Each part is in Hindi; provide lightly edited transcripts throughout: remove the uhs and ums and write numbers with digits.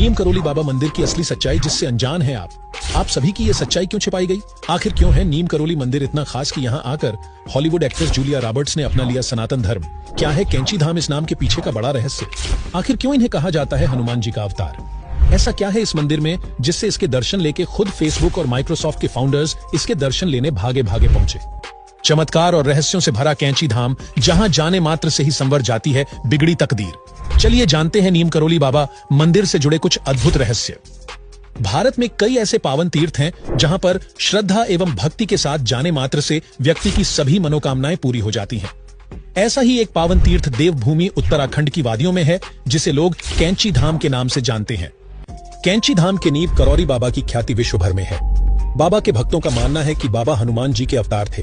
नीम करोली बाबा मंदिर की असली सच्चाई जिससे अनजान हैं आप सभी की ये सच्चाई क्यों छिपाई गई? आखिर क्यों है नीम करोली मंदिर इतना खास कि यहाँ आकर हॉलीवुड एक्ट्रेस जूलिया रॉबर्ट्स ने अपना लिया सनातन धर्म? क्या है कैंची धाम इस नाम के पीछे का बड़ा रहस्य? आखिर क्यों इन्हें कहा जाता है हनुमान जी का अवतार? ऐसा क्या है इस मंदिर में जिससे इसके दर्शन लेके खुद फेसबुक और माइक्रोसॉफ्ट के फाउंडर्स इसके दर्शन लेने भागे भागे पहुंचे? चमत्कार और रहस्यों से भरा कैंची धाम, जहां जाने मात्र से ही संवर जाती है बिगड़ी तकदीर। चलिए जानते हैं नीम करोली बाबा मंदिर से जुड़े कुछ अद्भुत रहस्य। भारत में कई ऐसे पावन तीर्थ हैं जहां पर श्रद्धा एवं भक्ति के साथ जाने मात्र से व्यक्ति की सभी मनोकामनाएं पूरी हो जाती हैं। ऐसा ही एक पावन तीर्थ देवभूमि उत्तराखंड की वादियों में है, जिसे लोग कैंची धाम के नाम से जानते हैं। कैंची धाम के नींव करौरी बाबा की ख्याति विश्व भर में है। बाबा के भक्तों का मानना है कि बाबा हनुमान जी के अवतार थे।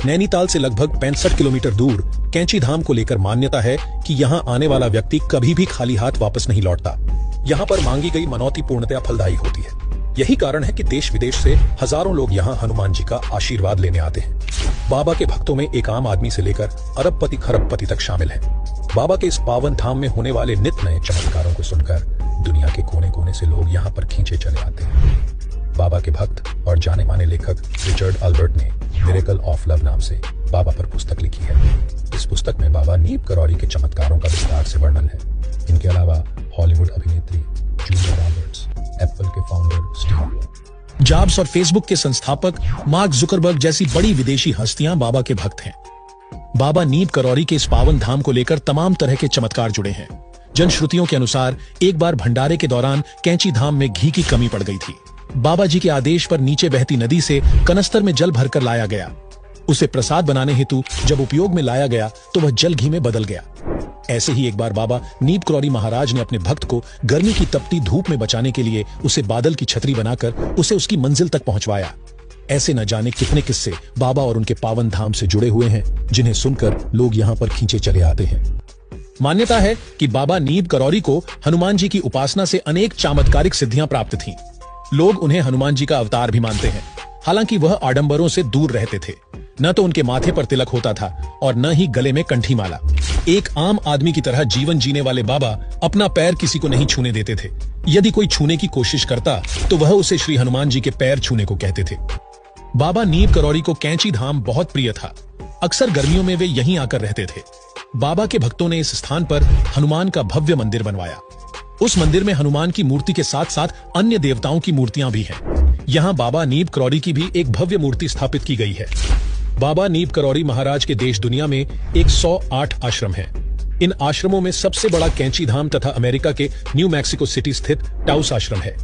नैनीताल से लगभग 65 किलोमीटर दूर कैंची धाम को लेकर मान्यता है कि यहाँ आने वाला व्यक्ति कभी भी खाली हाथ वापस नहीं लौटता। यहाँ पर मांगी गई मनौती पूर्णतया फलदायी होती है। यही कारण है कि देश विदेश से हजारों लोग यहाँ हनुमान जी का आशीर्वाद लेने आते हैं। बाबा के भक्तों में एक आम आदमी से लेकर अरबपति खरबपति तक शामिल है। बाबा के इस पावन धाम में होने वाले नित नए चमत्कारों को सुनकर दुनिया के कोने कोने से लोग यहाँ पर खींचे चले आते हैं। बाबा के भक्त और जाने माने लेखक रिचर्ड अल्बर्ट ने मिरेकल ऑफ लव नाम से बाबा पर पुस्तक लिखी है। इस पुस्तक में बाबा नीम करोली के चमत्कारों का विस्तार से वर्णन है। इनके अलावा हॉलीवुड अभिनेत्री जूलिया रॉबर्ट्स, एप्पल के फाउंडर स्टीव जॉब्स और फेसबुक के संस्थापक मार्क जुकरबर्ग जैसी बड़ी विदेशी हस्तियां बाबा के भक्त हैं। बाबा नीम करोली के इस पावन धाम को लेकर तमाम तरह के चमत्कार जुड़े हैं। जनश्रुतियों के अनुसार एक बार भंडारे के दौरान कैंची धाम में घी की कमी पड़ गई थी। बाबा जी के आदेश पर नीचे बहती नदी से कनस्तर में जल भरकर लाया गया। उसे प्रसाद बनाने हेतु जब उपयोग में लाया गया तो वह जल घी में बदल गया। ऐसे ही एक बार बाबा नीम करोली महाराज ने अपने भक्त को गर्मी की तपती धूप में बचाने के लिए उसे बादल की छतरी बनाकर उसे उसकी मंजिल तक पहुंचवाया। ऐसे न जाने कितने किस्से बाबा और उनके पावन धाम से जुड़े हुए हैं, जिन्हें सुनकर लोग यहाँ पर खींचे चले आते हैं। मान्यता है कि बाबा नीम करोली को हनुमान जी की उपासना से अनेक चमत्कारिक सिद्धियां प्राप्त थीं। लोग उन्हें हनुमान जी का अवतार भी मानते हैं। हालांकि वह आडंबरों से दूर रहते थे। न तो उनके माथे पर तिलक होता था और न ही गले में कंठी माला। एक आम आदमी की तरह जीवन जीने वाले बाबा अपना पैर किसी को नहीं छूने देते थे। यदि कोई छूने की कोशिश करता तो वह उसे श्री हनुमान जी के पैर छूने को कहते थे। बाबा नीम करोली को कैंची धाम बहुत प्रिय था। अक्सर गर्मियों में वे यहीं आकर रहते थे। बाबा के भक्तों ने इस स्थान पर हनुमान का भव्य मंदिर बनवाया। उस मंदिर में हनुमान की मूर्ति के साथ साथ अन्य देवताओं की मूर्तियां भी हैं। यहाँ बाबा नीम करोली की भी एक भव्य मूर्ति स्थापित की गई है। बाबा नीम करोली महाराज के देश दुनिया में 108 आश्रम हैं। इन आश्रमों में सबसे बड़ा कैंची धाम तथा अमेरिका के न्यू मैक्सिको सिटी स्थित टाउस आश्रम है।